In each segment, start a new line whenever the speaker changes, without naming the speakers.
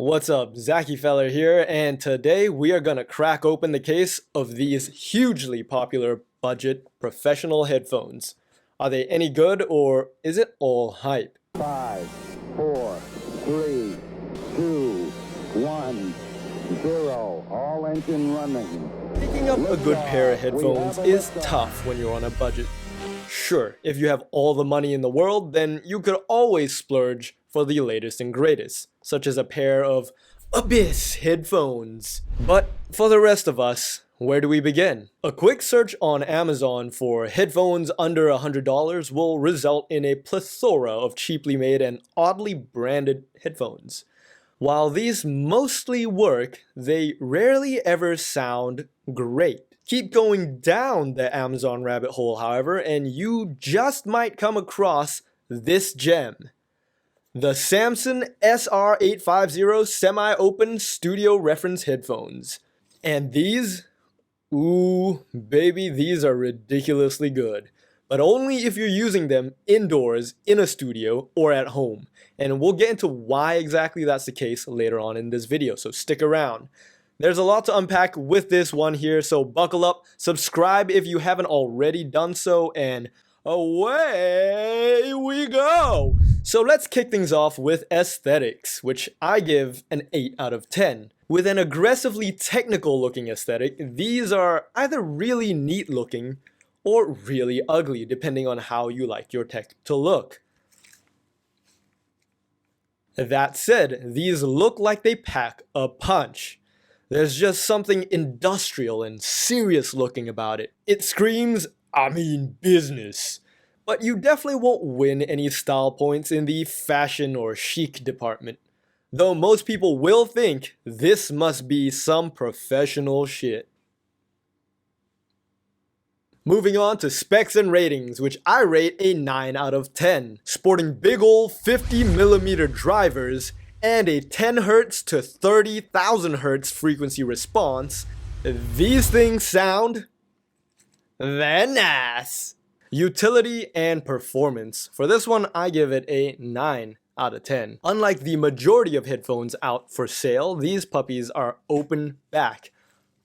What's up, Zachy Feller here, and today we are gonna crack open the case of these hugely popular budget professional headphones. Are they any good, or is it all hype?
5, 4, 3, 2, 1, 0. All engine running.
Picking up a good pair of headphones is tough when you're on a budget. Sure, if you have all the money in the world, then you could always splurge for the latest and greatest, such as a pair of Abyss headphones. But for the rest of us, where do we begin? A quick search on Amazon for headphones under $100 will result in a plethora of cheaply made and oddly branded headphones. While these mostly work, they rarely ever sound great. Keep going down the Amazon rabbit hole, however, and you just might come across this gem. The Samson SR850 semi-open studio reference headphones. And these? Ooh, baby, these are ridiculously good. But only if you're using them indoors, in a studio, or at home. And we'll get into why exactly that's the case later on in this video, so stick around. There's a lot to unpack with this one here, so buckle up, subscribe if you haven't already done so, and away we go! So let's kick things off with aesthetics, which I give an 8 out of 10. With an aggressively technical looking aesthetic, these are either really neat looking or really ugly, depending on how you like your tech to look. That said, these look like they pack a punch. There's just something industrial and serious looking about it. It screams, I mean business. But you definitely won't win any style points in the fashion or chic department. Though most people will think this must be some professional shit. Moving on to specs and ratings, which I rate a 9 out of 10. Sporting big ol' 50mm drivers and a 10Hz to 30,000 Hz frequency response, these things sound very nice. Utility and performance. For this one, I give it a 9 out of 10. Unlike the majority of headphones out for sale, these puppies are open back.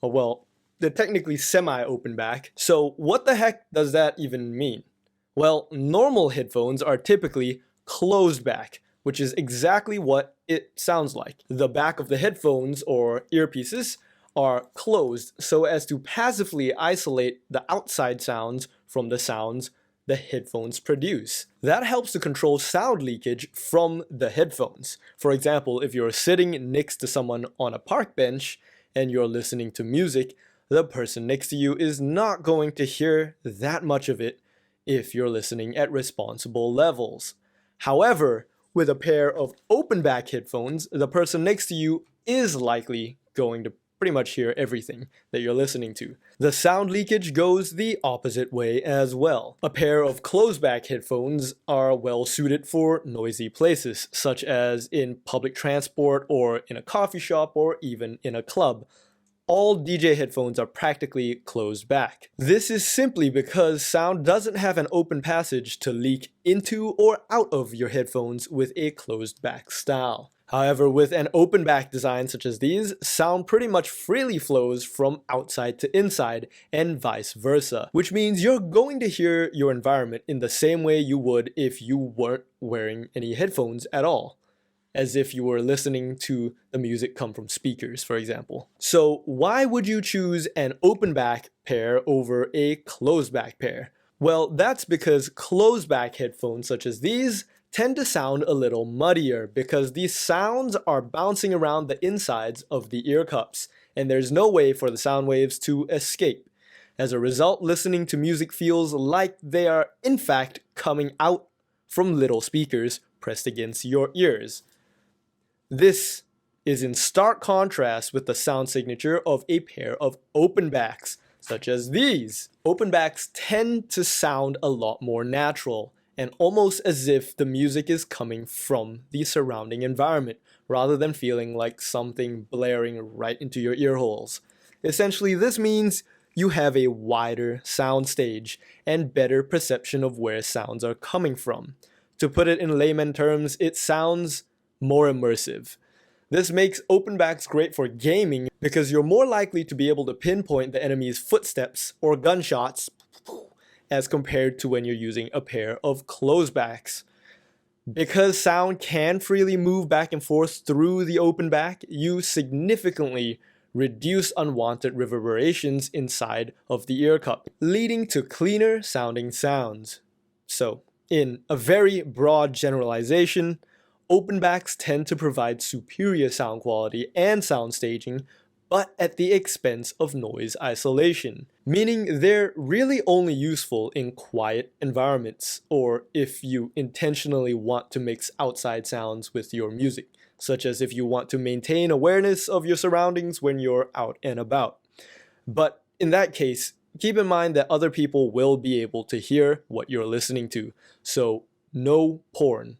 Oh, well, they're technically semi-open back. So what the heck does that even mean? Well, normal headphones are typically closed back, which is exactly what it sounds like. The back of the headphones or earpieces are closed so as to passively isolate the outside sounds from the sounds the headphones produce. That helps to control sound leakage from the headphones. For example, if you're sitting next to someone on a park bench and you're listening to music, the person next to you is not going to hear that much of it if you're listening at responsible levels. However, with a pair of open back headphones, the person next to you is likely going to pretty much hear everything that you're listening to. The sound leakage goes the opposite way as well. A pair of closed back headphones are well suited for noisy places, such as in public transport or in a coffee shop or even in a club. All DJ headphones are practically closed back. This is simply because sound doesn't have an open passage to leak into or out of your headphones with a closed back style. However, with an open back design such as these, sound pretty much freely flows from outside to inside and vice versa, which means you're going to hear your environment in the same way you would if you weren't wearing any headphones at all, as if you were listening to the music come from speakers, for example. So why would you choose an open back pair over a closed back pair? Well, that's because closed back headphones such as these tend to sound a little muddier because these sounds are bouncing around the insides of the ear cups, and there's no way for the sound waves to escape. As a result, listening to music feels like they are in fact coming out from little speakers pressed against your ears. This is in stark contrast with the sound signature of a pair of open backs, such as these. Open backs tend to sound a lot more natural, and almost as if the music is coming from the surrounding environment, rather than feeling like something blaring right into your ear holes. Essentially, this means you have a wider sound stage and better perception of where sounds are coming from. To put it in layman terms, it sounds more immersive. This makes open backs great for gaming because you're more likely to be able to pinpoint the enemy's footsteps or gunshots as compared to when you're using a pair of closed backs. Because sound can freely move back and forth through the open back, you significantly reduce unwanted reverberations inside of the ear cup, leading to cleaner sounding sounds. So, in a very broad generalization, open backs tend to provide superior sound quality and sound staging, but at the expense of noise isolation, meaning they're really only useful in quiet environments, or if you intentionally want to mix outside sounds with your music, such as if you want to maintain awareness of your surroundings when you're out and about. But in that case, keep in mind that other people will be able to hear what you're listening to, so no porn.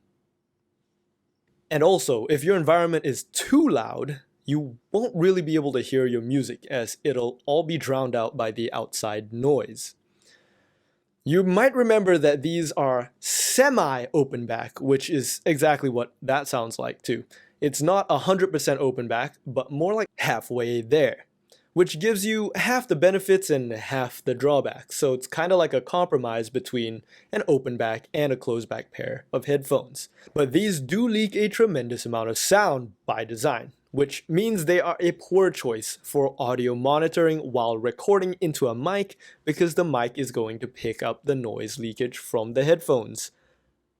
And also, if your environment is too loud, you won't really be able to hear your music as it'll all be drowned out by the outside noise. You might remember that these are semi-open back, which is exactly what that sounds like too. It's not 100% open back, but more like halfway there, which gives you half the benefits and half the drawbacks. So it's kind of like a compromise between an open back and a closed back pair of headphones. But these do leak a tremendous amount of sound by design, which means they are a poor choice for audio monitoring while recording into a mic because the mic is going to pick up the noise leakage from the headphones.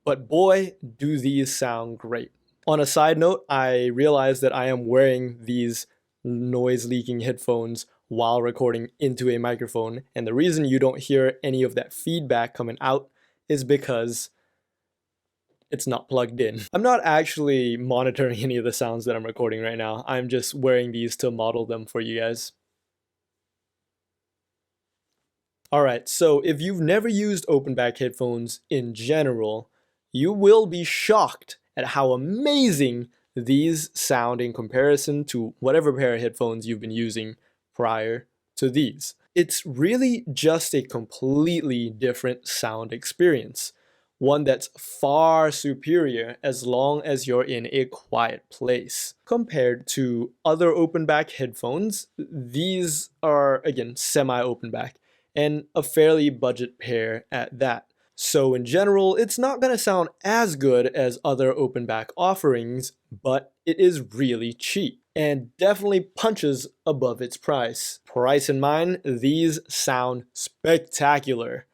But boy, do these sound great. On a side note, I realized that I am wearing these noise leaking headphones while recording into a microphone, and the reason you don't hear any of that feedback coming out is because it's not plugged in. I'm not actually monitoring any of the sounds that I'm recording right now. I'm just wearing these to model them for you guys. Alright, so if you've never used open back headphones in general, you will be shocked at how amazing these sound in comparison to whatever pair of headphones you've been using prior to these. It's really just a completely different sound experience. One that's far superior as long as you're in a quiet place. Compared to other open back headphones, these are, again, semi-open back, and a fairly budget pair at that. So in general, it's not going to sound as good as other open back offerings, but it is really cheap and definitely punches above its price. Price in mind, these sound spectacular.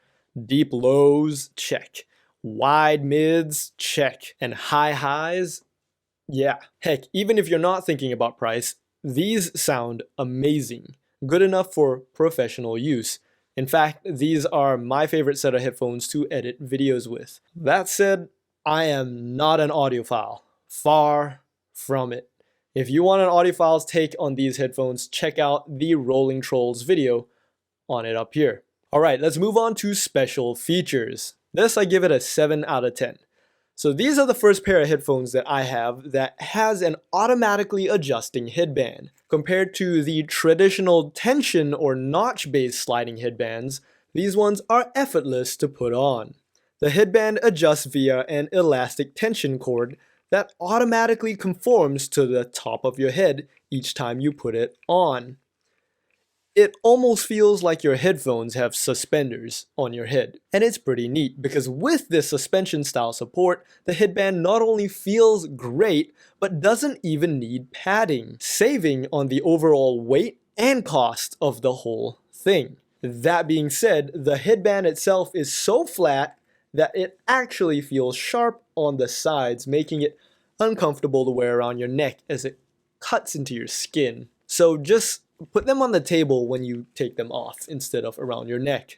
Deep lows, check. Wide mids, check. And high highs, yeah. Heck, even if you're not thinking about price, these sound amazing. Good enough for professional use. In fact, these are my favorite set of headphones to edit videos with. That said, I am not an audiophile. Far from it. If you want an audiophile's take on these headphones, check out the Rolling Trolls video on it up here. Alright, let's move on to special features. This I give it a 7 out of 10. So these are the first pair of headphones that I have that has an automatically adjusting headband. Compared to the traditional tension or notch-based sliding headbands, these ones are effortless to put on. The headband adjusts via an elastic tension cord that automatically conforms to the top of your head each time you put it on. It almost feels like your headphones have suspenders on your head. And it's pretty neat because with this suspension style support, the headband not only feels great, but doesn't even need padding, saving on the overall weight and cost of the whole thing. That being said, the headband itself is so flat that it actually feels sharp on the sides, making it uncomfortable to wear around your neck as it cuts into your skin. So just put them on the table when you take them off instead of around your neck.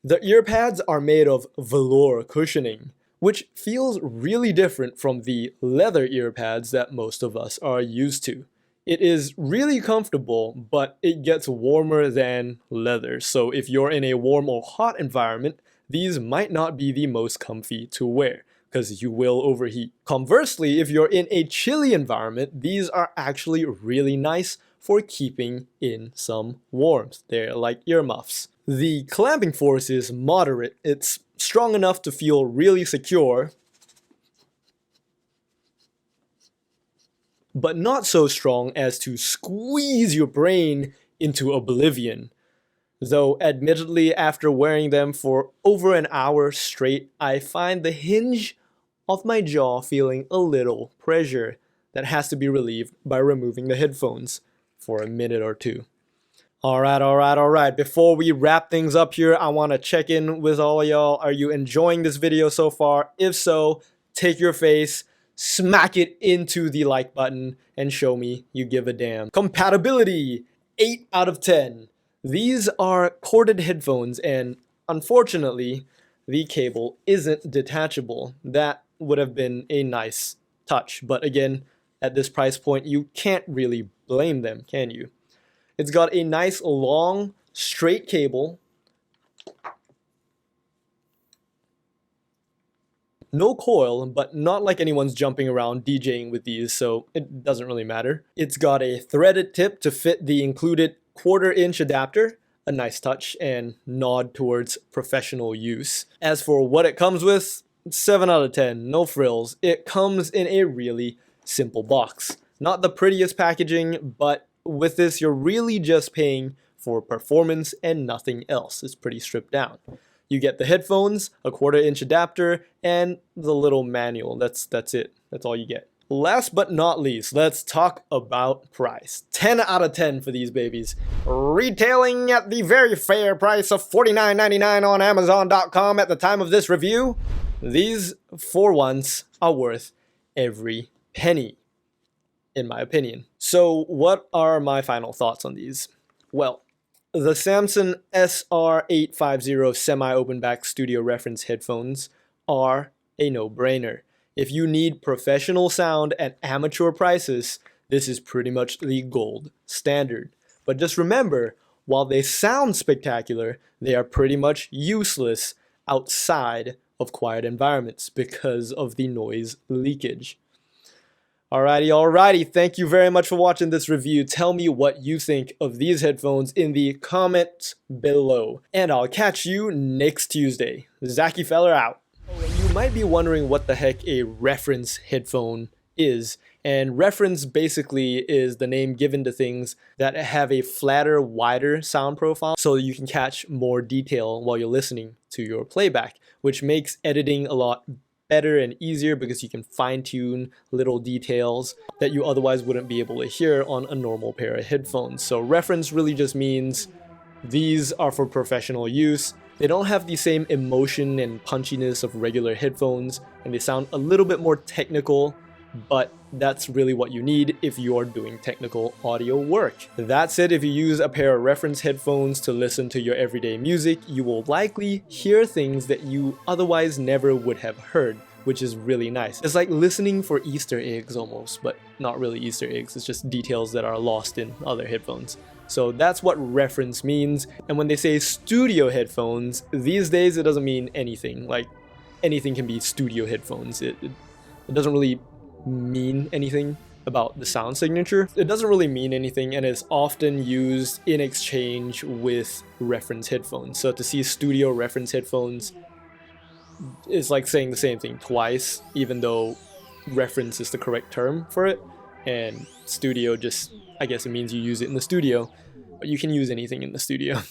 The ear pads are made of velour cushioning, which feels really different from the leather ear pads that most of us are used to. It is really comfortable, but it gets warmer than leather, so if you're in a warm or hot environment, these might not be the most comfy to wear, because you will overheat. Conversely, if you're in a chilly environment, these are actually really nice for keeping in some warmth. They're like earmuffs. The clamping force is moderate. It's strong enough to feel really secure, but not so strong as to squeeze your brain into oblivion. Though, admittedly, after wearing them for over an hour straight, I find the hinge of my jaw feeling a little pressure that has to be relieved by removing the headphones for a minute or two. Alright. Before we wrap things up here, I want to check in with all of y'all. Are you enjoying this video so far? If so, take your face, smack it into the like button, and show me you give a damn. Compatibility, 8 out of 10. These are corded headphones, and unfortunately, the cable isn't detachable. That would have been a nice touch, but again, at this price point, you can't really blame them, can you? It's got a nice long straight cable, no coil, but not like anyone's jumping around DJing with these, so it doesn't really matter. It's got a threaded tip to fit the included 1/4-inch adapter, a nice touch and nod towards professional use. As for what it comes with, 7 out of 10, no frills. It comes in a really simple box. Not the prettiest packaging, but with this, you're really just paying for performance and nothing else. It's pretty stripped down. You get the headphones, a 1/4-inch adapter, and the little manual. That's it. That's all you get. Last but not least, let's talk about price. 10 out of 10 for these babies. Retailing at the very fair price of $49.99 on Amazon.com at the time of this review, these, for once, are worth every penny, in my opinion. So what are my final thoughts on these? Well, the Samson SR850 semi-open back studio reference headphones are a no-brainer. If you need professional sound at amateur prices, this is pretty much the gold standard. But just remember, while they sound spectacular, they are pretty much useless outside of quiet environments because of the noise leakage. Alrighty. Thank you very much for watching this review. Tell me what you think of these headphones in the comments below. And I'll catch you next Tuesday. Zachy Feller out. You might be wondering what the heck a reference headphone is. And reference basically is the name given to things that have a flatter, wider sound profile so you can catch more detail while you're listening to your playback, which makes editing a lot better and easier because you can fine-tune little details that you otherwise wouldn't be able to hear on a normal pair of headphones. So reference really just means these are for professional use. They don't have the same emotion and punchiness of regular headphones, and they sound a little bit more technical, but that's really what you need if you are doing technical audio work. That said, if you use a pair of reference headphones to listen to your everyday music, you will likely hear things that you otherwise never would have heard, which is really nice. It's like listening for Easter eggs almost, but not really Easter eggs, it's just details that are lost in other headphones. So that's what reference means, and when they say studio headphones, these days it doesn't mean anything. Like, anything can be studio headphones. It doesn't really mean anything about the sound signature. It doesn't really mean anything, and is often used in exchange with reference headphones. So to see studio reference headphones is like saying the same thing twice, even though reference is the correct term for it, and studio just, I guess it means you use it in the studio, but you can use anything in the studio.